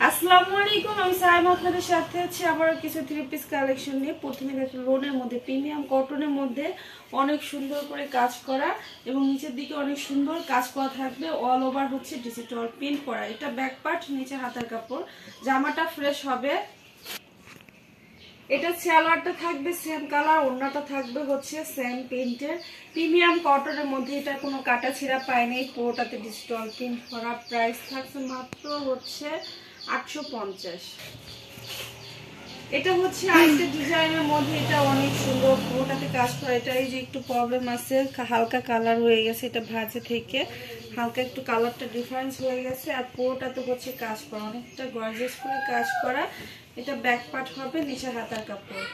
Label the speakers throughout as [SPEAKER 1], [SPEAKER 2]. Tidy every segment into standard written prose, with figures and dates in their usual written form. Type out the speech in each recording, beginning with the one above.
[SPEAKER 1] আসসালামু আলাইকুম, আমি সাইমা আপনাদের সাথে আছি আবার কিছু থ্রি পিস কালেকশন নিয়ে। প্রথমে দেখুন লোনের মধ্যে প্রিমিয়াম কটনের মধ্যে অনেক সুন্দর করে কাজ করা এবং নিচের দিকে অনেক সুন্দর কাজ করা থাকবে। অল ওভার হচ্ছে ডিজিটাল প্রিন্ট করা। এটা ব্যাক পার্ট, নিচে হাতার কাপড়। জামাটা ফ্রেশ হবে। এটা সালোয়ারটা থাকবে সেম কালার, ওড়নাটা থাকবে হচ্ছে সেম প্রিন্টের প্রিমিয়াম কটনের মধ্যে। এটা কোনো কাটা ছিঁড়া পায়নি, পুরোটাতে ডিজিটাল প্রিন্ট করা। প্রাইস থাকছে মাত্র হচ্ছে 850। এটা হচ্ছে আরেকটা ডিজাইনের মধ্যে, এটা অনেক সুন্দর, পুরোটাতে কাজ করা। এটা এই যে একটু প্রবলেম আছে, হালকা কালার হয়ে গেছে, এটা ভাঁজে থেকে হালকা একটু কালারটা ডিফারেন্স হয়ে গেছে। আর পুরোটাতে হচ্ছে কাজ করা, অনেকটা গর্জিয়াস করে কাজ করা। এটা ব্যাক পার্ট হবে, নিচে হাতার কাপড়।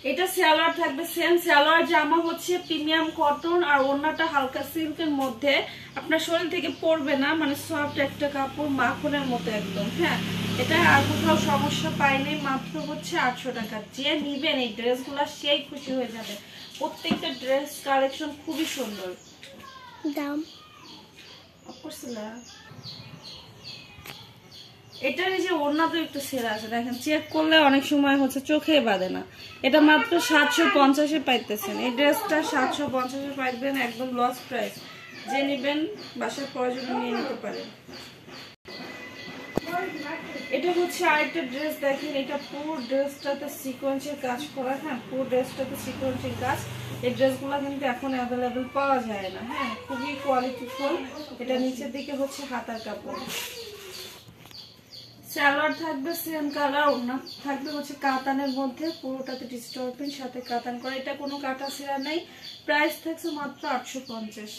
[SPEAKER 1] এটা সালোয়ার থাকবে সেম সালোয়ার। জামা হচ্ছে প্রিমিয়াম কটন আর ওড়নাটা হালকা সিল্কের মধ্যে। আপনার শরীর থেকে পড়বে না, মানে সফট একটা কাপড়, মাখনের মতো একদম। হ্যাঁ, এটা আর কোথাও সমস্যা পাইনি। মাত্র হচ্ছে 800 টাকা। যে নিবেন এই ড্রেসগুলো সেই খুশি হয়ে যাবে। প্রত্যেকটা ড্রেস কালেকশন খুবই সুন্দর। দাম এটার যে ওড়না তো একটু সেরা আছে, দেখেন চেক করলে অনেক সময় হচ্ছে চোখে বাঁধে না। এটা মাত্র 750-এ পাইতেছেন। এই ড্রেসটা 750-এ পাইবেন, একদম লস প্রাইস। যে নিবেন বাসার প্রয়োজন নিয়ে নিতে পারেন। এটা হচ্ছে আরেকটা ড্রেস, দেখেন এটা পুরো ড্রেসটাতে সিকোয়েন্সের কাজ করা। হ্যাঁ, পুরো ড্রেসটাতে সিকোয়েন্সের কাজ। এই ড্রেসগুলো কিন্তু এখন অ্যাভেলেবেল পাওয়া যায় না। হ্যাঁ, খুবই কোয়ালিটিফুল। এটা নিচের দিকে হচ্ছে হাতার কাপড়। সালোয়ার থাকবে সেম কালার, ওড়না থাকবে হচ্ছে কাতানের মধ্যে, পুরোটাতে ডিজিটাল প্রিন্ট, সাথে কাতান করা। এটা কোনো কাটা ছেঁড়া নেই। প্রাইস থাকছে মাত্র 850।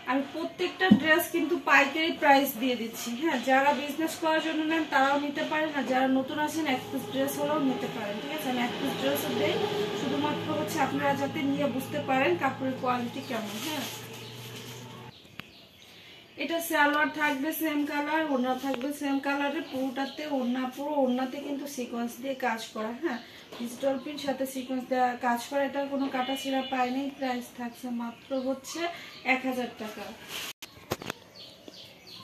[SPEAKER 1] আমি প্রত্যেকটা ড্রেস কিন্তু পাইকারি প্রাইস দিয়ে দিচ্ছি। হ্যাঁ, যারা বিজনেস করার জন্য নেন তারাও নিতে পারেন, আর যারা নতুন আছেন এক পিস ড্রেস হলেও নিতে পারেন। ঠিক আছে, আমি এক পিস ড্রেসও দেই, শুধুমাত্র হচ্ছে আপনারা যাতে নিয়ে বুঝতে পারেন কাপড়ের কোয়ালিটি কেমন। হ্যাঁ, এটা সালোয়ার থাকবে সেম কালার, ওড়না থাকবে সেম কালারের। পুরোটাতে ওড়না, পুরো ওড়নাতে কিন্তু সিকোয়েন্স দিয়ে কাজ করা। হ্যাঁ, ডিজিটাল প্রিন্ট সাথে সিকোয়েন্স দিয়ে কাজ করা। এটার কোনো কাটা ছিঁড়া পায়নি। প্রাইস থাকছে মাত্র হচ্ছে 1000 টাকা।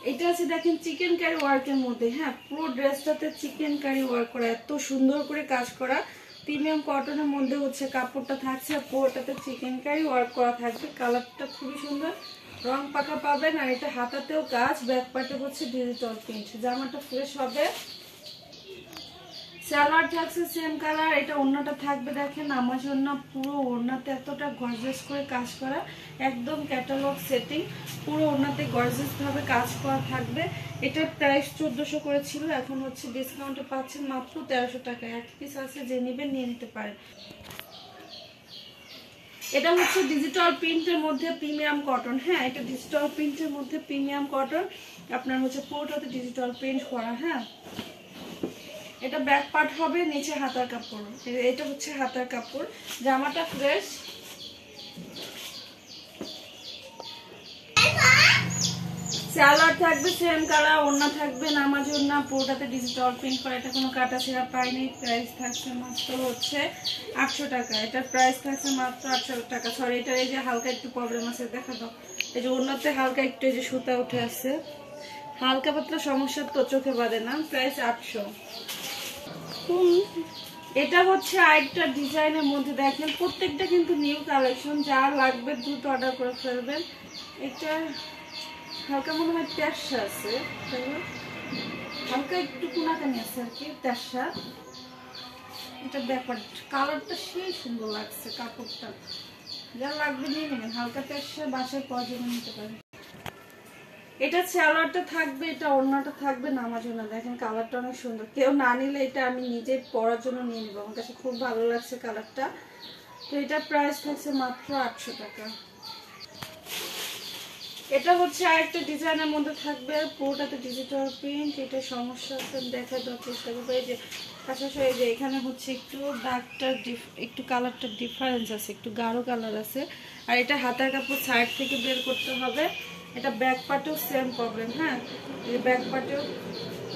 [SPEAKER 1] এটা আছে দেখেন চিকেন কারি ওয়ার্কের মধ্যে। হ্যাঁ, পুরো ড্রেসটাতে চিকেন কারি ওয়ার্ক করা, এত সুন্দর করে কাজ করা। প্রিমিয়াম কটনের মধ্যে হচ্ছে কাপড়টা থাকছে, আর পুরোটাতে চিকেন কারি ওয়ার্ক করা থাকবে। কালারটা খুবই সুন্দর, রং পাকা পাবেন। আর এটা হাতাতেও কাজ, ব্যাক পার্টে হচ্ছে ডিজিটাল প্রিন্ট। জামাটা ফ্রেশ হবে। সালোয়ার থাকছে সেম কালার। এটা ওড়নাটা থাকবে, দেখেন আমার জন্য পুরো ওড়নাতে এতটা গর্জিয়াস করে কাজ করা, একদম ক্যাটালগ সেটিং। পুরো ওড়নাতে গর্জিয়াস ভাবে কাজ করা থাকবে। এটার প্রাইস 1400 করে ছিল, এখন হচ্ছে ডিসকাউন্টে পাচ্ছেন মাত্র 1300 টাকায়। এক পিস আছে, যে নেবেন নিয়ে নিতে পারেন। এটা হচ্ছে ডিজিটাল প্রিন্টের মধ্যে প্রিমিয়াম কটন। হ্যাঁ, এটা ডিজিটাল প্রিন্টের মধ্যে প্রিমিয়াম কটন, আপনার হচ্ছে পুরোটাতে ডিজিটাল প্রিন্ট করা। হ্যাঁ, এটা ব্যাক পার্ট হবে, নিচে হাতার কাপড়। এটা হচ্ছে হাতার কাপড়। জামাটা ফ্রেশ। সালোয়ার থাকবে সেম কালার, ওড়না থাকবে নামাজ ওড়না, পুরোটাতে ডিজিটাল প্রিন্ট করা। এটা কোনো কাটা ছেঁড়া পায়নি। প্রাইস থাকছে মাত্র হচ্ছে 800 টাকা। এটার প্রাইস থাকছে মাত্র 800 টাকা। সরি, এটার এই যে হালকা একটু প্রবলেম আছে, দেখা দাও। এই যে ওড়নাতে হালকা একটু এই যে সুতা উঠে আছে, হালকা পাতলা সমস্যা, তো চোখে বাঁধে না। প্রাইস 800। এটা হচ্ছে আরেকটা ডিজাইনের মধ্যে, দেখেন প্রত্যেকটা কিন্তু নিউ কালেকশন। যা লাগবে দ্রুত অর্ডার করে ফেলবেন। এটা হালকা মনে হয় তেরশা আছে, হালকা একটু কোনাকানি আছে আর কি, তেরশা। এটা ব্যাপার, কালারটা সেই সুন্দর লাগছে, কাপড়টা যা লাগবে নিয়ে নেবেন। হালকা তেরশা, বাসায় প্রয়োজন নিতে পারেন। এটা সালোয়ারটা থাকবে, এটা ওড়নাটা থাকবে নামাজ ওড়না। দেখেন কালারটা অনেক সুন্দর। কেউ না নিলে এটা আমি নিজে পরার জন্য নিয়ে নিব, আমার কাছে খুব ভালো লাগছে কালারটা। তো এটা প্রাইস থাকছে মাত্র 800 টাকা। এটা হচ্ছে আরেকটা ডিজাইনের মধ্যে থাকবে, পুরোটাতে ডিজিটাল প্রিন্ট। এটা সমস্যা আছে, দেখা দেওয়ার চেষ্টা করবো। এই যে পাশাপাশি এই যে এখানে হচ্ছে একটু দাগটা একটু কালারটা ডিফারেন্স আছে, একটু গাঢ় কালার আছে। আর এটা হাতার কাপড় সাইড থেকে বের করতে হবে। এটা ব্যাক পার্টেও সেম প্রবলেম। হ্যাঁ, এই ব্যাক পার্টেও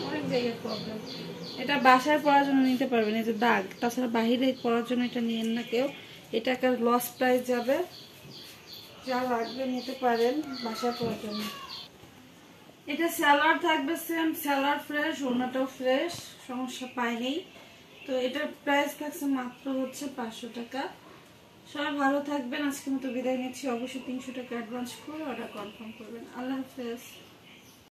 [SPEAKER 1] অনেক জায়গায় প্রবলেম। এটা বাসায় পরার জন্য নিতে পারবেন, এই যে দাগ। তাছাড়া বাহিরে পরার জন্য এটা নিয়েন না কেউ, এটা একটা লস প্রাইস যাবে। যা লাগবে নিতে পারেন বাসায় পরার জন্য। এটা সেলার থাকবে সেম, সেলার ফ্রেশ, ওড়নাটাও ফ্রেশ, সমস্যা পাইনি। তো এটার প্রাইস থাকছে মাত্র হচ্ছে 500 টাকা। সবাই ভালো থাকবেন, আজকের মতো বিদায় নিচ্ছি। অবশ্যই 300 টাকা অ্যাডভান্স করে অর্ডার কনফার্ম করবেন। আল্লাহ হাফেজ।